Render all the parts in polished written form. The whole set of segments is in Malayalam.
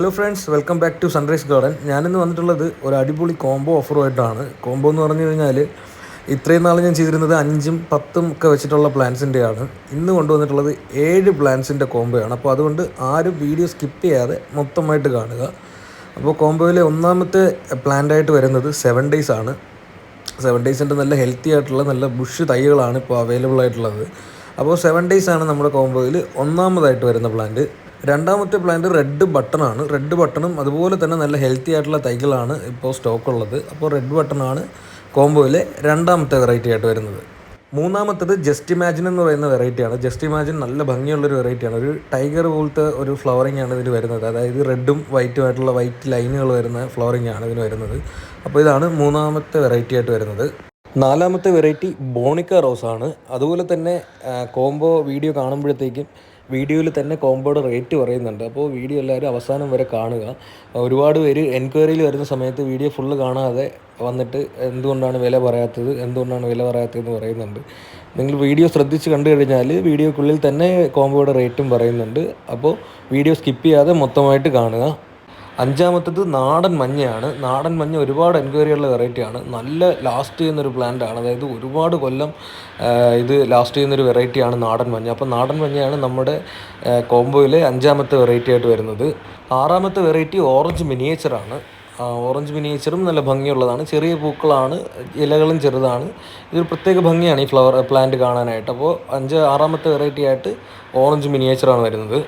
Hello friends, welcome back to sunrise garden. ഞാനിന്ന് വന്നിട്ടുള്ളത് ഒരു അടിപൊളി കോംബോ ഓഫറുമായിട്ടാണ്. കോംബോ എന്ന് പറഞ്ഞു കഴിഞ്ഞാൽ ഇത്രയും നാൾ ഞാൻ ചെയ്തിരുന്നത് 5ഉം 10ഉം ഒക്കെ വെച്ചിട്ടുള്ള പ്ലാൻസിൻ്റെയാണ്. ഇന്ന് കൊണ്ടുവന്നിട്ടുള്ളത് 7 പ്ലാൻസിൻ്റെ കോംബോയാണ്. അപ്പോൾ അതുകൊണ്ട് ആരും വീഡിയോ സ്കിപ്പ് ചെയ്യാതെ മൊത്തമായിട്ട് കാണുക. അപ്പോൾ കോംബോയിലെ ഒന്നാമത്തെ പ്ലാന്റായിട്ട് വരുന്നത് 7 ഡേയ്സ് ആണ്. 7 ഡേയ്സിൻ്റെ നല്ല ഹെൽത്തി ആയിട്ടുള്ള നല്ല ബുഷ് തൈകളാണ് ഇപ്പോൾ അവൈലബിൾ ആയിട്ടുള്ളത്. അപ്പോൾ 7 ഡേയ്സ് ആണ് നമ്മുടെ കോംബോയിൽ ഒന്നാമതായിട്ട് വരുന്ന പ്ലാന്റ്. രണ്ടാമത്തെ പ്ലാന്റ് റെഡ് ബട്ടണാണ്. റെഡ് ബട്ടണും അതുപോലെ തന്നെ നല്ല ഹെൽത്തി ആയിട്ടുള്ള തൈകളാണ് ഇപ്പോൾ സ്റ്റോക്കുള്ളത്. അപ്പോൾ റെഡ് ബട്ടണാണ് കോംബോയിലെ രണ്ടാമത്തെ വെറൈറ്റി ആയിട്ട് വരുന്നത്. മൂന്നാമത്തത് ജസ്റ്റ് ഇമാജിൻ എന്ന് പറയുന്ന വെറൈറ്റിയാണ്. ജസ്റ്റ് ഇമാജിൻ നല്ല ഭംഗിയുള്ളൊരു വെറൈറ്റിയാണ്. ഒരു ടൈഗർ പോലത്തെ ഒരു ഫ്ലവറിംഗ് ആണ് ഇതിന് വരുന്നത്. അതായത് റെഡും വൈറ്റും ആയിട്ടുള്ള വൈറ്റ് ലൈനുകൾ വരുന്ന ഫ്ലവറിംഗ് ആണ് ഇതിന് വരുന്നത്. അപ്പോൾ ഇതാണ് മൂന്നാമത്തെ വെറൈറ്റി ആയിട്ട് വരുന്നത്. നാലാമത്തെ വെറൈറ്റി ബോണിക്ക റോസാണ്. അതുപോലെ തന്നെ കോംബോ വീഡിയോ കാണുമ്പോഴത്തേക്കും വീഡിയോയിൽ തന്നെ കോംബോയുടെ റേറ്റ് പറയുന്നുണ്ട്. അപ്പോൾ വീഡിയോ എല്ലാവരും അവസാനം വരെ കാണുക. ഒരുപാട് പേര് എൻക്വയറിയിൽ വരുന്ന സമയത്ത് വീഡിയോ ഫുള്ള് കാണാതെ വന്നിട്ട് എന്തുകൊണ്ടാണ് വില പറയാത്തതെന്ന് പറയുന്നുണ്ട്. നിങ്ങൾ വീഡിയോ ശ്രദ്ധിച്ച് കണ്ടു കഴിഞ്ഞാൽ വീഡിയോക്കുള്ളിൽ തന്നെ കോംബോയുടെ റേറ്റും പറയുന്നുണ്ട്. അപ്പോൾ വീഡിയോ സ്കിപ്പ് ചെയ്യാതെ മൊത്തമായിട്ട് കാണുക. അഞ്ചാമത്തത് നാടൻ മഞ്ഞയാണ്. നാടൻ മഞ്ഞ ഒരുപാട് എൻക്വയറിയുള്ള വെറൈറ്റിയാണ്. നല്ല ലാസ്റ്റ് ചെയ്യുന്നൊരു പ്ലാന്റാണ്. അതായത് ഒരുപാട് കൊല്ലം ഇത് ലാസ്റ്റ് ചെയ്യുന്നൊരു വെറൈറ്റിയാണ് നാടൻ മഞ്ഞ. അപ്പോൾ നാടൻ മഞ്ഞയാണ് നമ്മുടെ കോംബോയിലെ അഞ്ചാമത്തെ വെറൈറ്റി ആയിട്ട് വരുന്നത്. ആറാമത്തെ വെറൈറ്റി ഓറഞ്ച് മിനിയേച്ചറാണ്. ഓറഞ്ച് മിനിയേച്ചറും നല്ല ഭംഗിയുള്ളതാണ്. ചെറിയ പൂക്കളാണ്, ഇലകളും ചെറുതാണ്. ഇതൊരു പ്രത്യേക ഭംഗിയാണ് ഈ പ്ലാന്റ് കാണാനായിട്ട്. അപ്പോൾ ആറാമത്തെ വെറൈറ്റി ആയിട്ട് ഓറഞ്ച് മിനിയേച്ചറാണ് വരുന്നത്.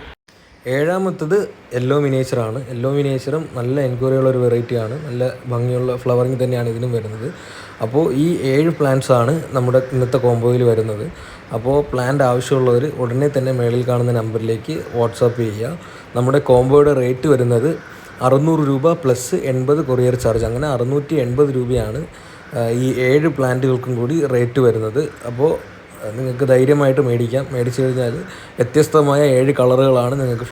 ഏഴാമത്തത് യെല്ലോ മിനിയേച്ചറാണ്. യെല്ലോ മിനിയേച്ചറും നല്ല എൻക്വയറിയുള്ള ഒരു വെറൈറ്റിയാണ്. നല്ല ഭംഗിയുള്ള ഫ്ലവറിങ് തന്നെയാണ് ഇതിനും വരുന്നത്. അപ്പോൾ ഈ 7 പ്ലാന്റ്സാണ് നമ്മുടെ ഇന്നത്തെ കോംബോയിൽ വരുന്നത്. അപ്പോൾ പ്ലാന്റ് ആവശ്യമുള്ളവർ ഉടനെ തന്നെ മേളിൽ കാണുന്ന നമ്പറിലേക്ക് വാട്സാപ്പ് ചെയ്യുക. നമ്മുടെ കോംബോയുടെ റേറ്റ് വരുന്നത് 600 രൂപ പ്ലസ് 80 കൊറിയർ ചാർജ്. അങ്ങനെ 680 രൂപയാണ് ഈ 7 പ്ലാന്റുകൾക്കും കൂടി റേറ്റ് വരുന്നത്. അപ്പോൾ നിങ്ങൾക്ക് ധൈര്യമായിട്ട് മേടിക്കാം. മേടിച്ചു കഴിഞ്ഞാൽ വ്യത്യസ്തമായ 7 കളറുകളാണ് നിങ്ങൾക്ക്